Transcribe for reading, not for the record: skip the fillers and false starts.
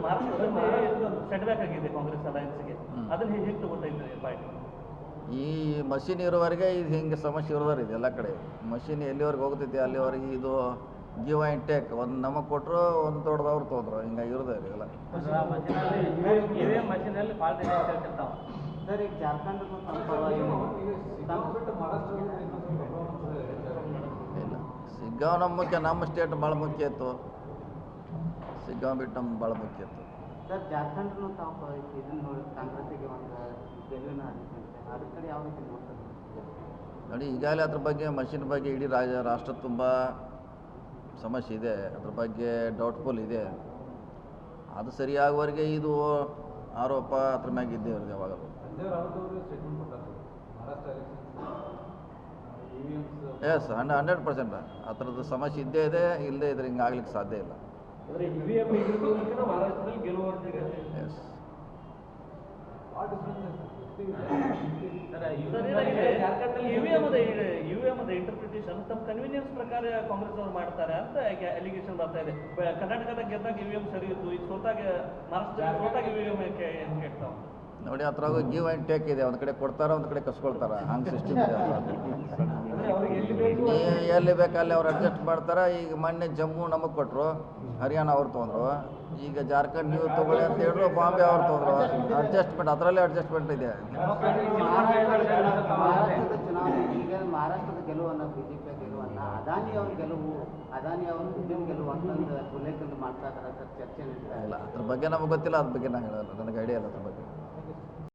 ಮಹಾರಾಷ್ಟ್ರದಲ್ಲಿ set back ಆಗಿದೆ ಕಾಂಗ್ರೆಸ್ ಅಲಯನ್ಸ್ಗೆ, ಅದನ್ನ ಹೇಗೆ ತಗೋತಾ ಇದ್ದಾರೆ ಪಾರ್ಟಿ? ಈ ಮಷಿನ್ ಇರೋವರೆಗೆ ಇದು ಹಿಂಗೆ ಸಮಸ್ಯೆ ಇರೋದಾರ ಇದೆ ಎಲ್ಲ ಕಡೆ. ಮಷಿನ್ ಎಲ್ಲಿವರೆಗೆ ಹೋಗ್ತೈತಿ ಅಲ್ಲಿವರೆಗೆ ಇದು ಗಿವ್ ಆ್ಯಂಡ್ ಟೇಕ್, ಒಂದು ನಮಗೆ ಕೊಟ್ಟರು ಒಂದು ದೊಡ್ಡದವ್ರು ತೊಗೊಂಡ್ರು, ಹಿಂಗಾಗಿ ಇರೋದೇ ಇದೆಲ್ಲ. ಮಷಿನಲ್ಲಿ ಭಾಳ ಸರ್ ಈಗ ಜಾರ್ಖಂಡ್ ಇಲ್ಲ, ಸಿಗ್ಗಾಂವ್ ನಮ್ಮ ಮುಖ್ಯ, ನಮ್ಮ ಸ್ಟೇಟ್ ಭಾಳ ಮುಖ್ಯ ಇತ್ತು. ಸಿಗ್ಗಾಂವ್ ಬಿಟ್ಟು ನಮ್ಗೆ ಭಾಳ ಮುಖ್ಯ ಇತ್ತು. ಸರ್ ಜಾರ್ಖಂಡ್ನು ತಾವು ಇದನ್ನು ನೋಡಿ ಕಾಂಗ್ರೆಸ್ಸಿಗೆ ಒಂದು ಗೆಲುವಿನ ಅದ್ರ ಕಡೆ ಯಾವ ರೀತಿ ನೋಡ್ತಾರೆ ನೋಡಿ? ಈಗಾಗಲೇ ಅದ್ರ ಬಗ್ಗೆ ಮಷಿನ್ ಬಗ್ಗೆ ಇಡೀ ರಾಷ್ಟ್ರ ತುಂಬ ಸಮಸ್ಯೆ ಇದೆ, ಅದ್ರ ಬಗ್ಗೆ ಡೌಟ್ಫುಲ್ ಇದೆ. ಅದು ಸರಿಯಾಗುವವರೆಗೆ ಇದು ಆರೋಪ ಅದ್ರ ಮ್ಯಾಗ ಇದ್ದೇ ಇರೋದು ಯಾವಾಗಲೂ. ಎಸ್ 100% ಆ ಥರದ್ದು ಸಮಸ್ಯೆ ಇದ್ದೇ ಇದೆ, ಇಲ್ಲದೇ ಇದ್ರೆ ಹಿಂಗೆ ಆಗ್ಲಿಕ್ಕೆ ಸಾಧ್ಯ ಇಲ್ಲ. ಎಸ್ ಯುಎಂ ಇಂಟರ್ಪ್ರಿಟೇಷನ್ ತಮ್ಮ ಕನ್ವೀನಿಯನ್ಸ್ ಪ್ರಕಾರ ಕಾಂಗ್ರೆಸ್ ಅವರು ಮಾಡ್ತಾರೆ ಅಂತ ಅಲಿಗೇಷನ್ ಬರ್ತಾ ಇದೆ. ಕರ್ನಾಟಕದಾಗ ಗೆದ್ದಾಗ ಯುಎಂ ಸರಿ ಇತ್ತು, ಈಗ ಸೋತಾಗ ಮಹಾರಾಷ್ಟ್ರದಲ್ಲಿ ಸೋತಾಗ ಯುಎಂ ಕೇಳ್ತಾವ. ನೋಡಿ, ಅದ್ರಾಗ ಗಿವ್ ಆ್ಯಂಡ್ ಟೇಕ್ ಇದೆ, ಒಂದು ಕಡೆ ಕೊಡ್ತಾರೆ, ಒಂದು ಕಡೆ ಕಸ್ಕೊಳ್ತಾರೆ, ಹಂಗೆ ಸಿಸ್ಟಮ್ ಇದೆ. ಎಲ್ಲಿ ಬೇಕಲ್ಲಿ ಅವ್ರು ಅಡ್ಜಸ್ಟ್ ಮಾಡ್ತಾರೆ. ಈಗ ಮೊನ್ನೆ ಜಮ್ಮು ನಮಗೆ ಕೊಟ್ಟರು, ಹರಿಯಾಣ ಅವ್ರು ತೊಗೊಂಡ್ರು, ಈಗ ಜಾರ್ಖಂಡ್ ನೀವು ತೊಗೊಳ್ಳಿ ಅಂತ ಹೇಳಿದ್ರು, ಬಾಂಬೆ ಅವ್ರು ತೊಗೊಂಡ್ರು. ಅಡ್ಜಸ್ಟ್ಮೆಂಟ್, ಅದರಲ್ಲೇ ಅಡ್ಜಸ್ಟ್ಮೆಂಟ್ ಇದೆ. ಈಗ ಮಹಾರಾಷ್ಟ್ರದ ಗೆಲುವನ್ನು ಬಿಜೆಪಿಯ ಗೆಲುವನ್ನು ಅದಾನಿ ಅವ್ರ ಗೆಲುವು, ಅದಾನಿ ಅವ್ರ ದುಡ್ಡಿನ ಗೆಲುವು ಅಂತಂದು ಉಲ್ಲೇಖ ಮಾಡ್ತಾ ಇದ್ದಾರೆ ಸರ್, ಚರ್ಚೆ ಇಲ್ಲ, ಅದ್ರ ಬಗ್ಗೆ ನಮಗೆ ಗೊತ್ತಿಲ್ಲ, ಅದ್ರ ಬಗ್ಗೆ ನಾನು ಹೇಳಲ್ಲ, ನನಗೆ ಐಡಿಯಾ ಇಲ್ಲ ಅದ್ರ ಬಗ್ಗೆ.